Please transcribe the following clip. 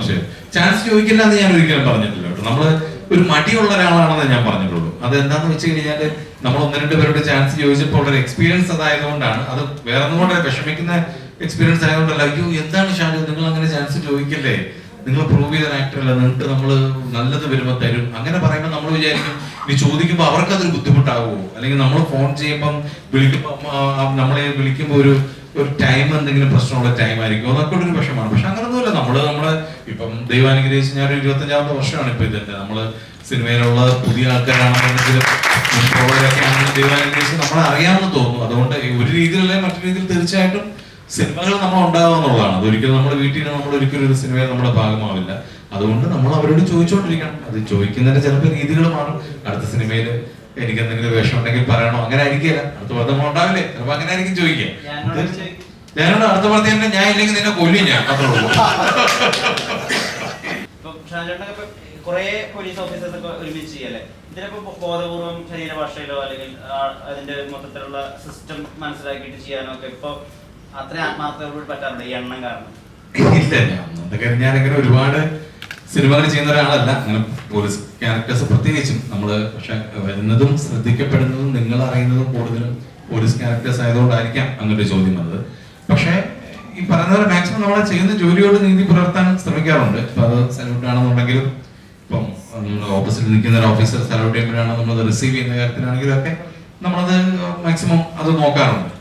സംശയം. ചാൻസ് ചോദിക്കില്ല എന്ന് ഞാൻ ഒരിക്കലും പറഞ്ഞിട്ടില്ല കേട്ടോ. നമ്മള് ഒരു മടിയുള്ള ഒരാളാണെന്ന് ഞാൻ പറഞ്ഞിട്ടുള്ളൂ. അത് എന്താന്ന് വെച്ച് കഴിഞ്ഞാല് നമ്മൾ ഒന്ന് രണ്ട് പേരുടെ ചാൻസ് ചോദിച്ചപ്പോൾ ഉള്ള എക്സ്പീരിയൻസ് അതായതുകൊണ്ടാണ്. അത് വേറെ ഒന്നും കൊണ്ട് വിഷമിക്കുന്ന എക്സ്പീരിയൻസ് ആയതുകൊണ്ടല്ല. അയ്യോ എന്താണ് ഷാജു നിങ്ങൾ അങ്ങനെ ചാൻസ് ചോദിക്കല്ലേ, നിങ്ങൾ പ്രൂവ് ചെയ്ത ആക്ടറല്ല, നിങ്ങൾക്ക് നമ്മൾ നല്ലത് വരുമ്പോൾ തരും, അങ്ങനെ പറയുമ്പോൾ നമ്മൾ വിചാരിക്കും ഇനി ചോദിക്കുമ്പോൾ അവർക്കതൊരു ബുദ്ധിമുട്ടാകുമോ, അല്ലെങ്കിൽ നമ്മൾ ഫോൺ ചെയ്യുമ്പം വിളിക്കുമ്പോൾ നമ്മളെ വിളിക്കുമ്പോൾ ഒരു ടൈം എന്തെങ്കിലും പ്രശ്നമുള്ള ടൈം ആയിരിക്കും, അതൊക്കെ ഒരു വിഷമാണ്. പക്ഷെ അങ്ങനൊന്നുമില്ല. നമ്മള് ഇപ്പം ദൈവാനുഗ്രഹിച്ച് ഞാൻ 25ാമത്തെ വർഷമാണ് ഇപ്പൊ ഇതിന്റെ. നമ്മള് സിനിമയിലുള്ള പുതിയ ആൾക്കാരാണെന്നുണ്ടെങ്കിലും ഉള്ളവരൊക്കെ ആണെങ്കിലും ദൈവാനുഗ്രഹിച്ച് നമ്മളെ അറിയാമെന്ന് തോന്നുന്നു. അതുകൊണ്ട് ഒരു രീതിയിലല്ലേ മറ്റു രീതിയിൽ തീർച്ചയായിട്ടും സിനിമകൾ നമ്മൾ ഉണ്ടാവുക എന്നുള്ളതാണ്. അതൊരിക്കലും നമ്മുടെ വീട്ടിൽ നമ്മൾ ഒരിക്കലും ഒരു സിനിമയിൽ നമ്മുടെ ഭാഗമാവില്ല. അതുകൊണ്ട് നമ്മൾ അവരോട് ചോദിച്ചുകൊണ്ടിരിക്കണം. അത് ചോദിക്കുന്നതിന്റെ ചിലപ്പോൾ രീതികൾ മാറും. അടുത്ത സിനിമയിൽ എനിക്ക് എന്തെങ്കിലും വേഷം ഉണ്ടെങ്കിൽ പറയണോ, അങ്ങനെ ആയിരിക്കില്ല. അടുത്ത പടം നമ്മൾ ഉണ്ടാവില്ലേ, ചിലപ്പോൾ അങ്ങനെ ആയിരിക്കും ചോദിക്കാം. ഞാനോട് അടുത്ത പടത്തിൽ തന്നെ ഞാൻ ഇല്ലെങ്കിൽ നിന്നെ കൊല്ലും ഞാൻ, അത്രേ ഉള്ളൂ. കുറെ പോലീസ് ഓഫീസേഴ്സ് ഒക്കെ ഒരുമിച്ച് ചെയ്യല്ലേ, ഇതിനിപ്പോ ബോധപൂർവം ശരീരഭാഷയിലോ അല്ലെങ്കിൽ അതിന്റെ മൊത്തത്തിലുള്ള സിസ്റ്റം മനസ്സിലാക്കിയിട്ട് ചെയ്യാനോ ഒക്കെ ഇപ്പൊ അത്രയും ആത്മാർത്ഥതയോട് പറ്റാറുണ്ട് ഈ എണ്ണം കാരണം? ഇല്ല, ഞാനങ്ങനെ ഒരുപാട് സിനിമകൾ ചെയ്യുന്ന ഒരാളല്ല. അങ്ങനെ പോലീസ് ക്യാരക്ടേഴ്സ് പ്രത്യേകിച്ചും നമ്മള് പക്ഷെ വരുന്നതും ശ്രദ്ധിക്കപ്പെടുന്നതും നിങ്ങൾ അറിയുന്നതും കൂടുതലും പോലീസ് ക്യാരക്ടേഴ്സ് ആയതുകൊണ്ടായിരിക്കാം അങ്ങനെ ചോദ്യം വന്നത്. പക്ഷെ ഈ പറയുന്ന പോലെ മാക്സിമം നമ്മളെ ചെയ്യുന്ന ജോലിയോട് നീതി പുലർത്താൻ ശ്രമിക്കാറുണ്ട്. ഇപ്പൊ അത് സല്യൂട്ട് ആണെന്നുണ്ടെങ്കിലും, ഇപ്പം ഓപ്പോസിറ്റ് നിൽക്കുന്ന ഒരു ഓഫീസർ സല്യൂട്ട് ചെയ്യുമ്പോഴാണ് നമ്മളത് റിസീവ് ചെയ്യുന്ന കാര്യത്തിലാണെങ്കിലും ഒക്കെ നമ്മളത് മാക്സിമം അത് നോക്കാറുണ്ട്.